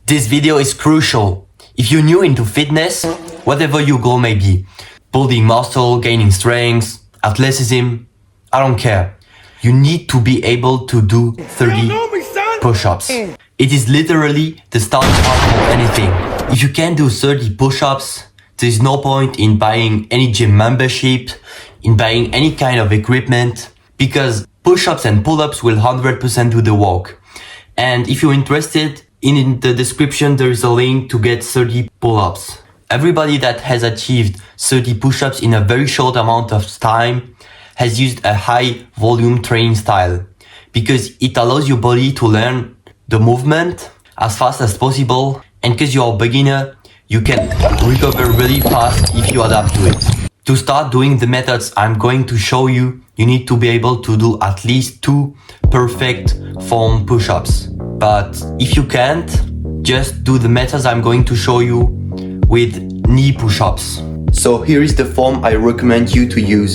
This video is crucial. If you're new into fitness, whatever your goal may be, building muscle, gaining strength, athleticism, I don't care. You need to be able to do 30 push-ups. It is literally the starting point of anything. If you can't do 30 push-ups, there's no point in buying any gym membership, in buying any kind of equipment, because push-ups and pull-ups will 100% do the work. And if you're interested, in the description there is a link to get 30 pull-ups. Everybody that has achieved 30 push-ups in a very short amount of time has used a high volume training style, because it allows your body to learn the movement as fast as possible, and because you're a beginner, you can recover really fast if you adapt to it. To start doing the methods I'm going to show you, you need to be able to do at least 2 perfect form push-ups. But if you can't, just do the methods I'm going to show you with knee push-ups. So here is the form I recommend you to use.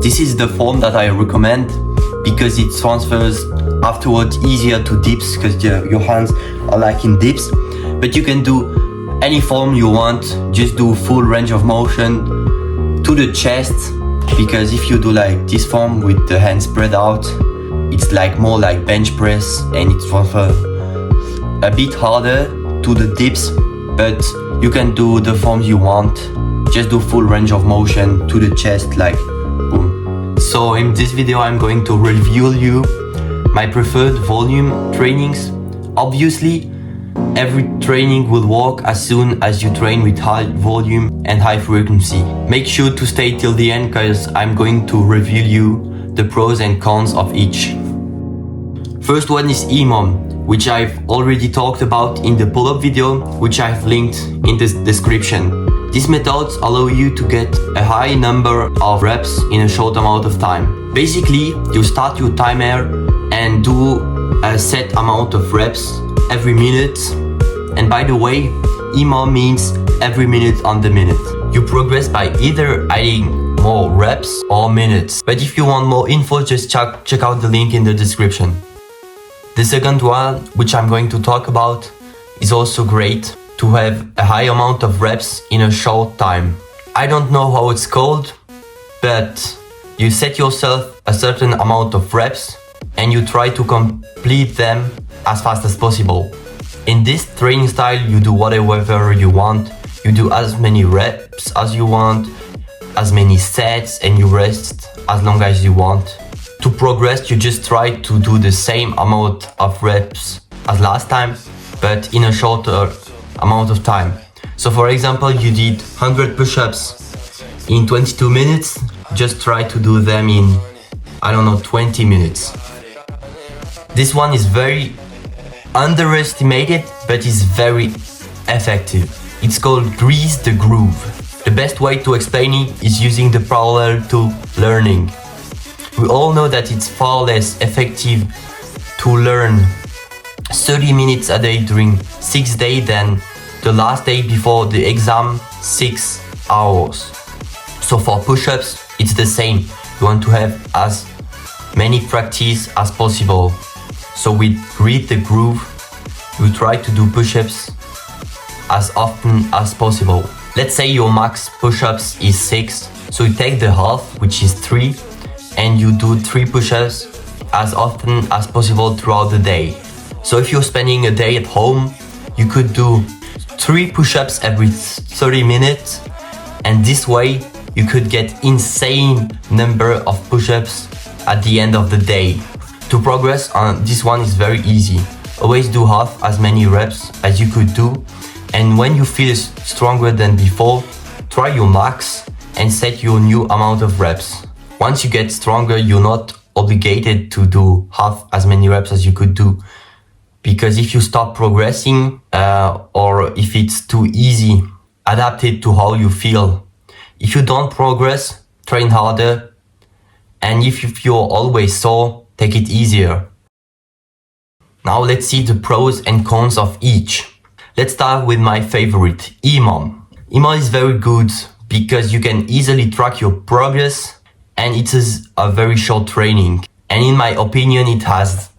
This is the form that I recommend because it transfers afterwards easier to dips, because your hands are like in dips. But you can do any form you want, just do full range of motion to the chest, because if you do like this form with the hands spread out, it's like more like bench press and it transfers a bit harder to the dips. But you can do the forms you want, just do full range of motion to the chest, like boom. So in this video I'm going to reveal you my preferred volume trainings. Obviously every training will work as soon as you train with high volume and high frequency. Make sure to stay till the end, because I'm going to reveal you the pros and cons of each. First one is EMOM, which I've already talked about in the pull-up video, which I've linked in the description. These methods allow you to get a high number of reps in a short amount of time. Basically, you start your timer and do a set amount of reps every minute. And by the way, EMOM means every minute on the minute. You progress by either adding more reps or minutes. But if you want more info, just check out the link in the description. The second one, which I'm going to talk about, is also great to have a high amount of reps in a short time. I don't know how it's called, but you set yourself a certain amount of reps and you try to complete them as fast as possible. In this training style, you do whatever you want. You do as many reps as you want, as many sets, and you rest as long as you want. To progress, you just try to do the same amount of reps as last time, but in a shorter amount of time. So for example, you did 100 push-ups in 22 minutes, just try to do them in, 20 minutes. This one is very underestimated, but is very effective. It's called Grease the Groove. The best way to explain it is using the parallel to learning. We all know that it's far less effective to learn 30 minutes a day during 6 days than the last day before the exam, 6 hours. So for push-ups, it's the same. You want to have as many practice as possible. So with Grease the Groove, you try to do push-ups as often as possible. Let's say your max push-ups is 6, so you take the half, which is 3, and you do 3 push-ups as often as possible throughout the day. So if you're spending a day at home, you could do 3 push-ups every 30 minutes, and this way you could get insane number of push-ups at the end of the day. To progress on this one is very easy. Always do half as many reps as you could do, and when you feel stronger than before, try your max and set your new amount of reps. Once you get stronger, you're not obligated to do half as many reps as you could do, because if you stop progressing or if it's too easy, adapt it to how you feel. If you don't progress, train harder, and if you're always sore, take it easier. Now let's see the pros and cons of each. Let's start with my favorite, EMOM. EMOM is very good because you can easily track your progress, and it is a very short training. And in my opinion, it has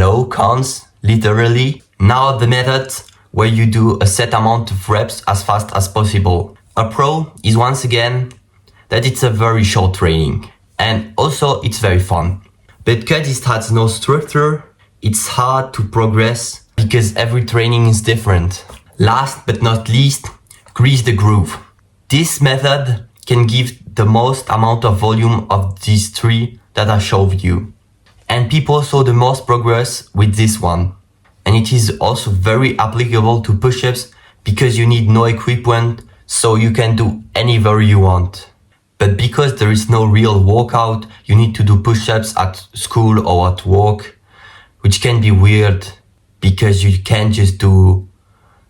no cons, literally. Now the method where you do a set amount of reps as fast as possible. A pro is once again that it's a very short training and also it's very fun. But because it has no structure, it's hard to progress because every training is different. Last but not least, grease the groove. This method can give the most amount of volume of these three that I showed you. And people saw the most progress with this one. And it is also very applicable to push-ups because you need no equipment, so you can do anywhere you want. But because there is no real workout, you need to do push-ups at school or at work, which can be weird because you can't just do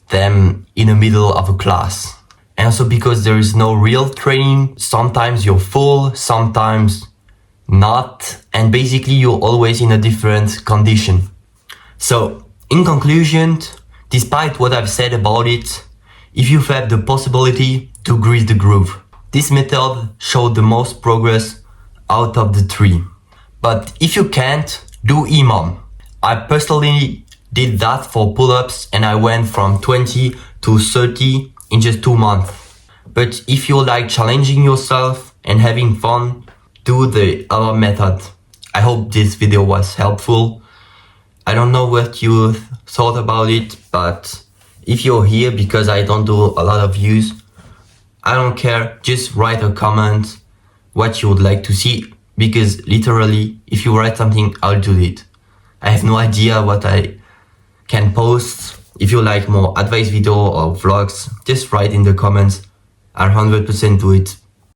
them in the middle of a class. And also because there is no real training, sometimes you're full, sometimes not, and basically you're always in a different condition. So, in conclusion, despite what I've said about it, if you have the possibility to grease the groove, this method showed the most progress out of the three. But if you can't, do EMOM. I personally did that for pull-ups and I went from 20 to 30 in just 2 months. But if you like challenging yourself and having fun, do the other method. I hope this video was helpful. I don't know what you thought about it, but if you're here because I don't do a lot of views, I don't care, just write a comment what you would like to see, because literally if you write something, I'll do it. I have no idea what I can post. If you like more advice video or vlogs, just write in the comments. I'll 100% do it.